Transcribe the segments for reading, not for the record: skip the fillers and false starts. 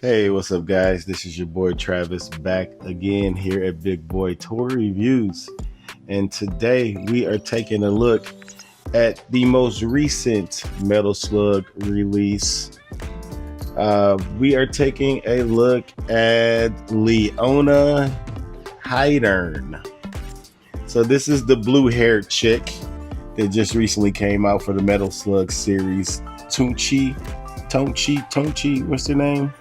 Hey, what's up, guys? This is your boy Travis back again here at Big Boy Toy Reviews. And today we are taking a look at the most recent Metal Slug release. We are taking a look at Leona Heidern. So, this is the blue haired chick that just recently came out for the Metal Slug series. Tonchi, what's their name?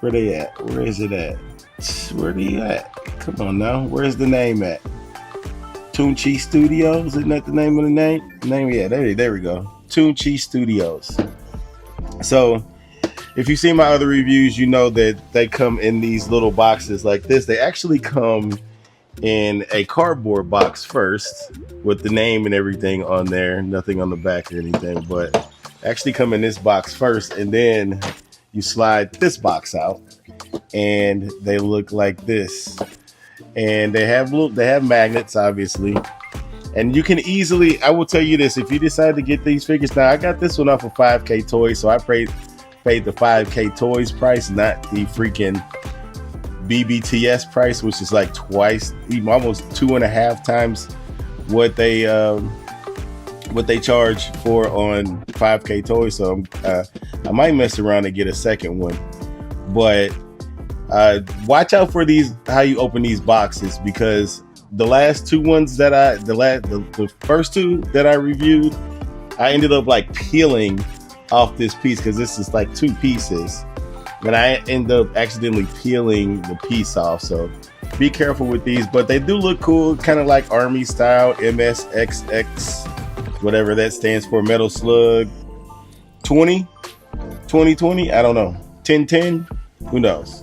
Where they at? Where is it at? Where they at? Come on now. Where's the name at? TUNSHI Studios? Isn't that the name of the name? Yeah, there we go. TUNSHI Studios. So, if you've seen my other reviews, you know that they come in these little boxes like this. They actually come in a cardboard box first with the name and everything on there. Nothing on the back or anything, but actually come in this box first, and then you slide this box out and they look like this. And they have magnets, obviously. And you can easily, I will tell you this, if you decide to get these figures, now I got this one off of 5K Toys, so I paid the 5K Toys price, not the freaking BBTS price, which is like twice, even almost 2.5 times what they charge for on 5K Toys. So I might mess around and get a second one, but watch out for these, how you open these boxes, because the last two ones that the first two that I reviewed, I ended up like peeling off this piece, because this is like two pieces, and I end up accidentally peeling the piece off. So be careful with these, but they do look cool, kind of like army style. MSXX, whatever that stands for, Metal Slug 2020, I don't know, 1010, who knows.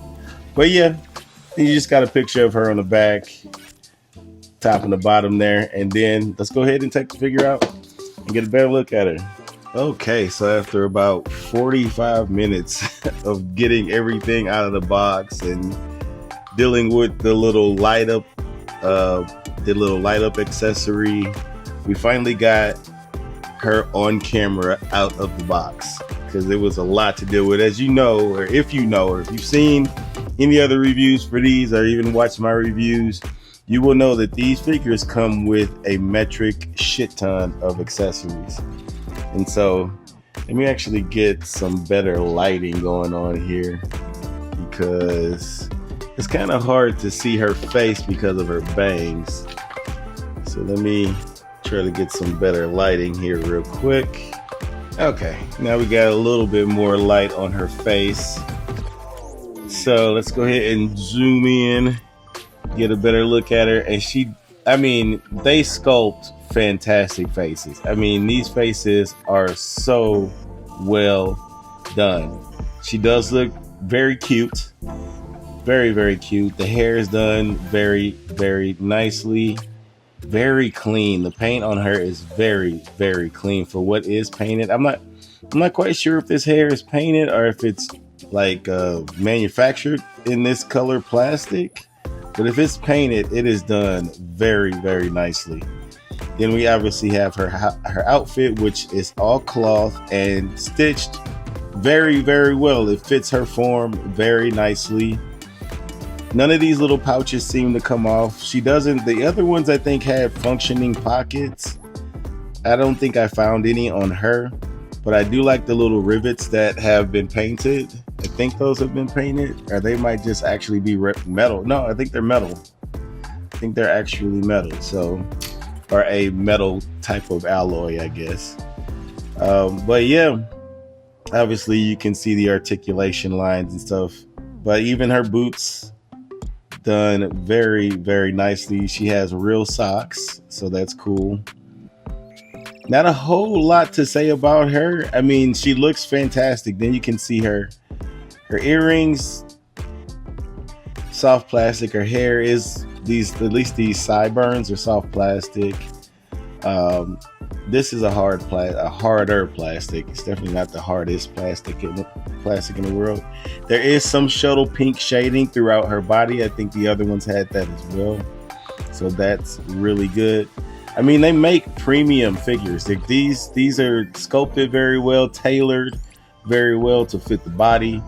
But yeah, you just got a picture of her on the back, top and the bottom there. And then let's go ahead and take the figure out and get a better look at her. Okay, so after about 45 minutes of getting everything out of the box and dealing with the little light up accessory, we finally got her on camera out of the box, because there was a lot to deal with. As you know, or if you've seen any other reviews for these, or even watched my reviews, you will know that these figures come with a metric shit ton of accessories. And so let me actually get some better lighting going on here, because it's kind of hard to see her face because of her bangs. So let me try to get some better lighting here real quick. Okay, now we got a little bit more light on her face. So let's go ahead and zoom in, get a better look at her. And they sculpt fantastic faces. I mean, these faces are so well done. She does look very cute. Very, very cute. The hair is done very, very nicely. Very clean. The paint on her is very, very clean for what is painted. I'm not quite sure if this hair is painted or if it's like manufactured in this color plastic. But if it's painted, it is done very, very nicely. Then we obviously have her outfit, which is all cloth and stitched very, very well. It fits her form very nicely. None of these little pouches seem to come off. She doesn't. The other ones I think had functioning pockets. I don't think I found any on her, but I do like the little rivets that have been painted. I think those have been painted, or they might just actually be metal. No, I think they're metal. I think they're actually metal. So, or a metal type of alloy, I guess. But yeah, obviously you can see the articulation lines and stuff. But even her boots, done very, very nicely. She has real socks, so that's cool. Not a whole lot to say about her. I mean, she looks fantastic. Then you can see her earrings, soft plastic. Her hair is at least these sideburns are soft plastic. This is a harder plastic. It's definitely not the hardest plastic in the world. There is some shuttle pink shading throughout her body. I think the other ones had that as well, so that's really good. I mean, they make premium figures. These are sculpted very well, tailored very well to fit the body.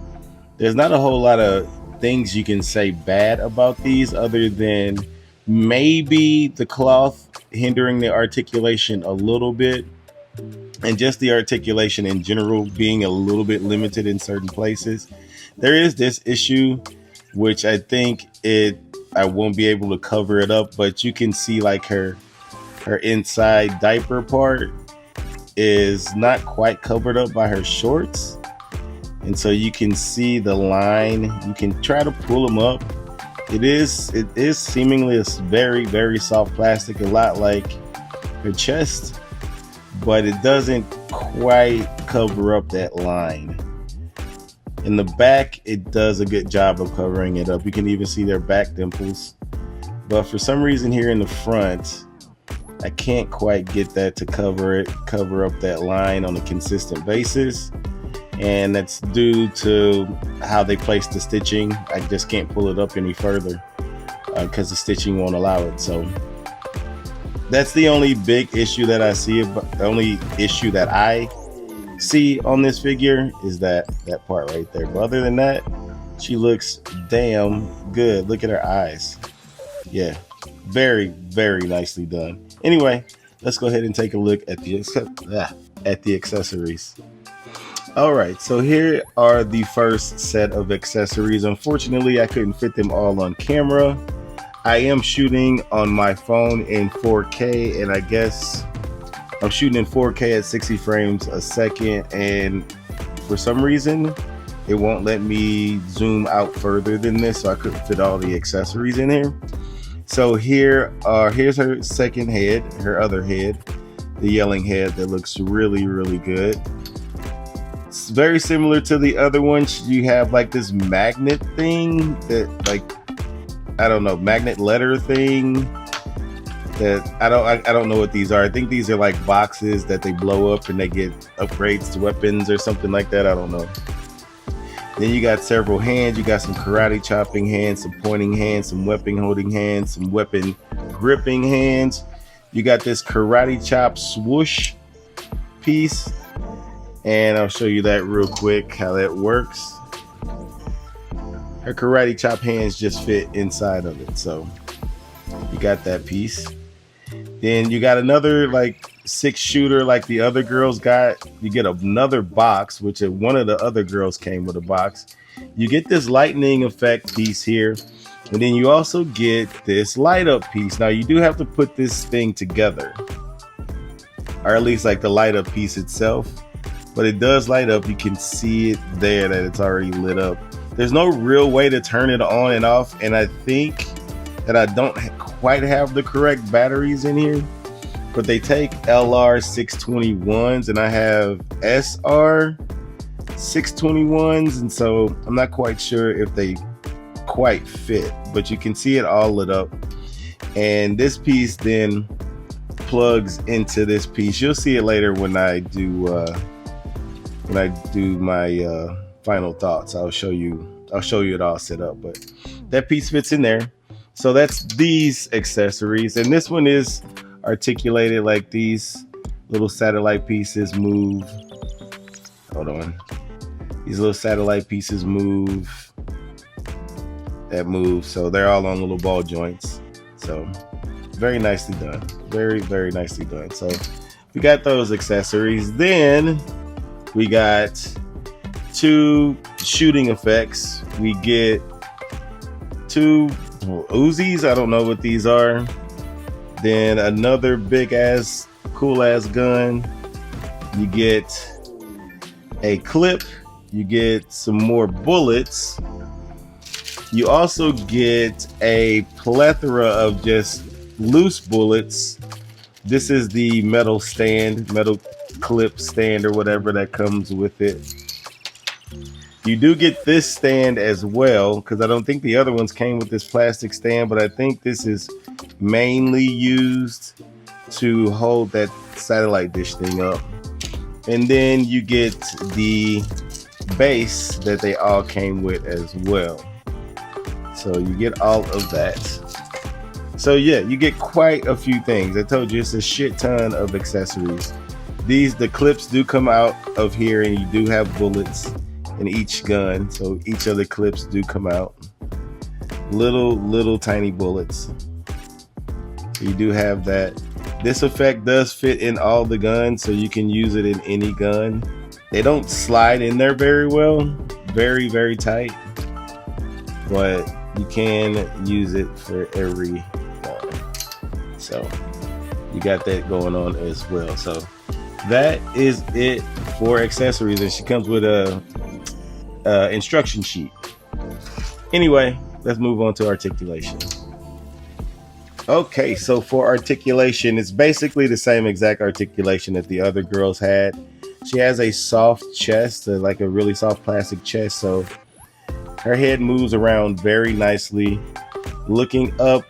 There's not a whole lot of things you can say bad about these other than maybe the cloth hindering the articulation a little bit, and just the articulation in general being a little bit limited in certain places. There is this issue, which I think I won't be able to cover it up, but you can see like her inside diaper part is not quite covered up by her shorts. And so you can see the line. You can try to pull them up. It is seemingly a very, very soft plastic, a lot like her chest, but it doesn't quite cover up that line. In the back, it does a good job of covering it up. You can even see their back dimples. But for some reason here in the front, I can't quite get that to cover up that line on a consistent basis. And that's due to how they place the stitching. I just can't pull it up any further because the stitching won't allow it. So that's the only big issue that I see. The only issue that I see on this figure is that part right there. But other than that, she looks damn good. Look at her eyes. Yeah, very, very nicely done. Anyway, let's go ahead and take a look at the accessories. All right, so here are the first set of accessories. Unfortunately, I couldn't fit them all on camera. I am shooting on my phone in 4K, and I guess I'm shooting in 4K at 60 frames a second, and for some reason, it won't let me zoom out further than this, so I couldn't fit all the accessories in here. So here's her second head, her other head, the yelling head that looks really, really good. It's very similar to the other one. You have like this magnet thing that, like, I don't know, magnet letter thing that I don't know what these are. I think these are like boxes that they blow up and they get upgrades to weapons or something like that. I don't know. Then you got several hands. You got some karate chopping hands, some pointing hands, some weapon holding hands, some weapon gripping hands. You got this karate chop swoosh piece. And I'll show you that real quick, how that works. Her karate chop hands just fit inside of it. So you got that piece. Then you got another like 6-shooter like the other girls got. You get another box, which one of the other girls came with a box. You get this lightning effect piece here. And then you also get this light up piece. Now you do have to put this thing together, or at least like the light up piece itself. But it does light up. You can see it there that it's already lit up. There's no real way to turn it on and off. And I think that I don't quite have the correct batteries in here. But they take LR 621s and I have SR 621s. And so I'm not quite sure if they quite fit. But you can see it all lit up. And this piece then plugs into this piece. You'll see it later when I do my final thoughts. I'll show you it all set up, but that piece fits in there. So that's these accessories, and this one is articulated like these little satellite pieces move. Hold on. These little satellite pieces move. That move. So they're all on little ball joints. So very nicely done. Very, very nicely done. So we got those accessories. Then we got 2 shooting effects. We get 2 Uzis. I don't know what these are. Then another big ass, cool ass gun. You get a clip. You get some more bullets. You also get a plethora of just loose bullets. This is the metal clip stand or whatever that comes with it. You do get this stand as well, because I don't think the other ones came with this plastic stand, but I think this is mainly used to hold that satellite dish thing up. And then you get the base that they all came with as well. So you get all of that. So yeah, you get quite a few things. I told you it's a shit ton of accessories. The clips do come out of here, and you do have bullets. in each gun, so each of the clips do come out. Little tiny bullets. So you do have that. This effect does fit in all the guns, so you can use it in any gun. They don't slide in there very well, very tight, but you can use it for every gun. So you got that going on as well. So that is it for accessories, and she comes with a instruction sheet. Anyway, let's move on to articulation. Okay, so for articulation, it's basically the same exact articulation that the other girls had. She has a soft chest, like a really soft plastic chest, so her head moves around very nicely. Looking up,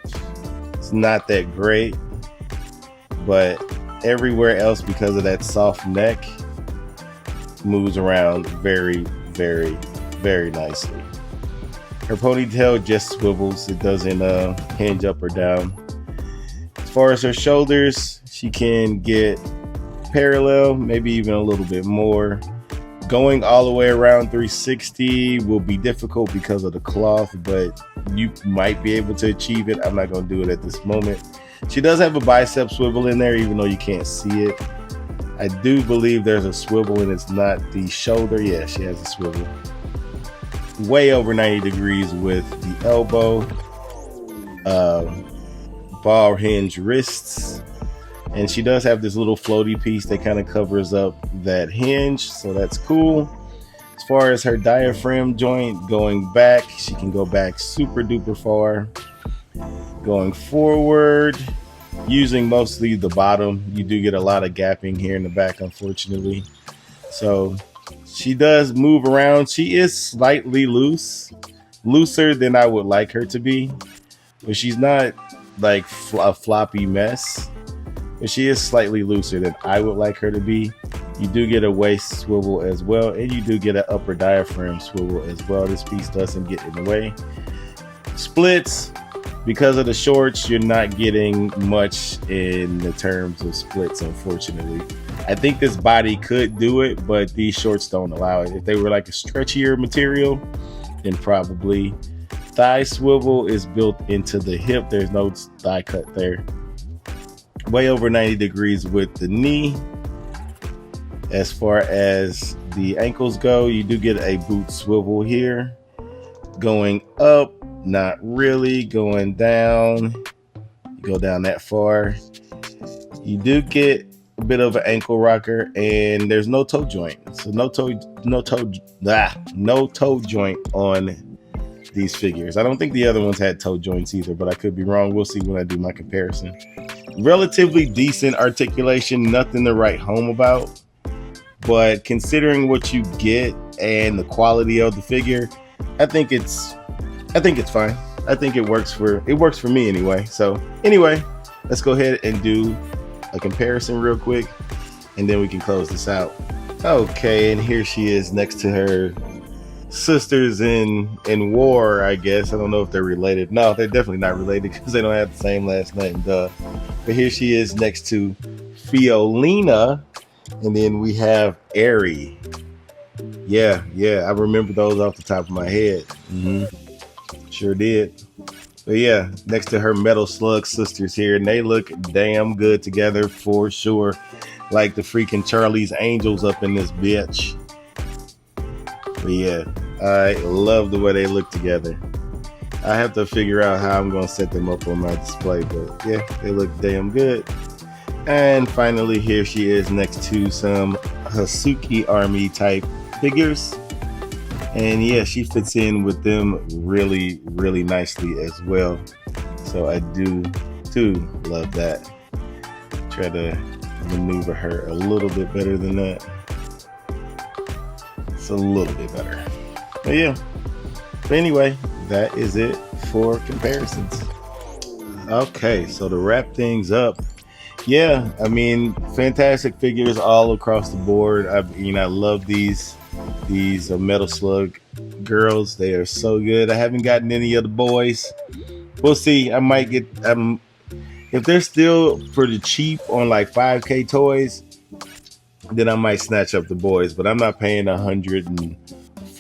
it's not that great, but everywhere else, because of that soft neck, moves around very nicely. Her ponytail just swivels. It doesn't hinge up or down. As far as her shoulders, she can get parallel, maybe even a little bit more. Going all the way around 360 will be difficult because of the cloth, but you might be able to achieve it. I'm not going to do it at this moment. She does have a bicep swivel in there, even though you can't see it. I do believe there's a swivel and it's not the shoulder. Yeah, she has a swivel. Way over 90 degrees with the elbow. Ball hinge wrists. And she does have this little floaty piece that kind of covers up that hinge, so that's cool. As far as her diaphragm joint going back, she can go back super duper far. Going forward, using mostly the bottom, you do get a lot of gapping here in the back, unfortunately. So she does move around. She is slightly looser than I would like her to be, but she's not like a floppy mess. But she is slightly looser than I would like her to be. You do get a waist swivel as well, and you do get an upper diaphragm swivel as well. This piece doesn't get in the way. Splits, because of the shorts, you're not getting much in the terms of splits, unfortunately. I think this body could do it, but these shorts don't allow it. If they were like a stretchier material, then probably. Thigh swivel is built into the hip. There's no thigh cut there. Way over 90 degrees with the knee. As far as the ankles go, you do get a boot swivel here. Going up, not really. Going down, you go down that far. You do get a bit of an ankle rocker, and there's no toe joint. So no toe joint on these figures. I don't think the other ones had toe joints either, but I could be wrong. We'll see when I do my comparison. Relatively decent articulation, nothing to write home about, but considering what you get and the quality of the figure, I think it's fine. I think it works for me anyway. So anyway, let's go ahead and do a comparison real quick, and then we can close this out. Okay, and here she is next to her sisters in war, I guess. I don't know if they're related. No, they're definitely not related because they don't have the same last name, duh. But here she is next to Fiolina, and then we have Airy. Yeah, I remember those off the top of my head. Sure did. But yeah, next to her Metal Slug sisters here, and they look damn good together for sure. Like the freaking Charlie's Angels up in this bitch. But yeah, I love the way they look together. I have to figure out how I'm going to set them up on my display, but yeah, they look damn good. And finally, here she is next to some Hasuki Army type figures. And yeah, she fits in with them really nicely as well. So I do love that. Try to maneuver her a little bit better than that. It's a little bit better. But yeah. But anyway, that is it for comparisons. Okay, so to wrap things up, yeah, I mean, fantastic figures all across the board. I love these Metal Slug girls. They are so good. I haven't gotten any of the boys. We'll see. I might get if they're still pretty cheap on like 5K toys, then I might snatch up the boys. But I'm not paying $140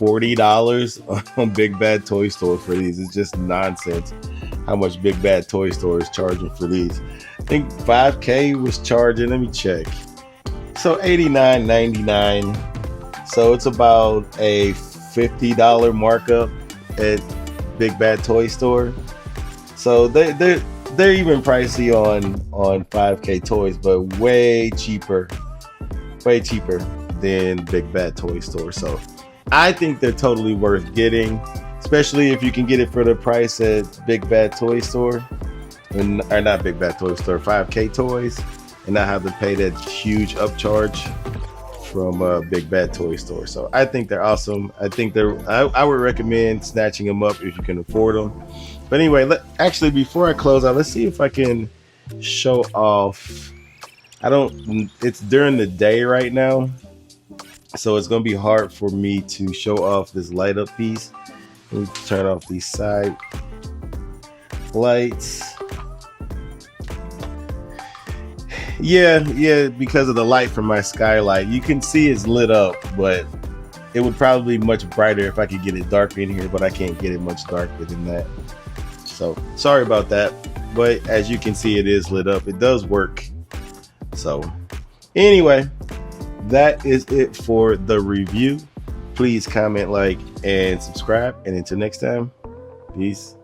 $40 on Big Bad Toy Store for these. It's just nonsense how much Big Bad Toy Store is charging for these. I think 5K was charging, let me check. So $89.99. So it's about a $50 markup at Big Bad Toy Store. So they're even pricey on 5K toys, but way cheaper than Big Bad Toy Store. So I think they're totally worth getting, especially if you can get it for the price at Big Bad Toy Store, or not Big Bad Toy Store, 5K Toys, and not have to pay that huge upcharge from Big Bad Toy Store. So I think they're awesome. I think I would recommend snatching them up if you can afford them. But anyway, actually before I close out, let's see if I can show off. It's during the day right now, so it's gonna be hard for me to show off this light up piece. Let me turn off these side lights. Yeah, because of the light from my skylight, you can see it's lit up, but it would probably be much brighter if I could get it darker in here, but I can't get it much darker than that. So sorry about that, but as you can see, it is lit up. It does work. So anyway, that is it for the review. Please comment, like, and subscribe, and until next time, peace.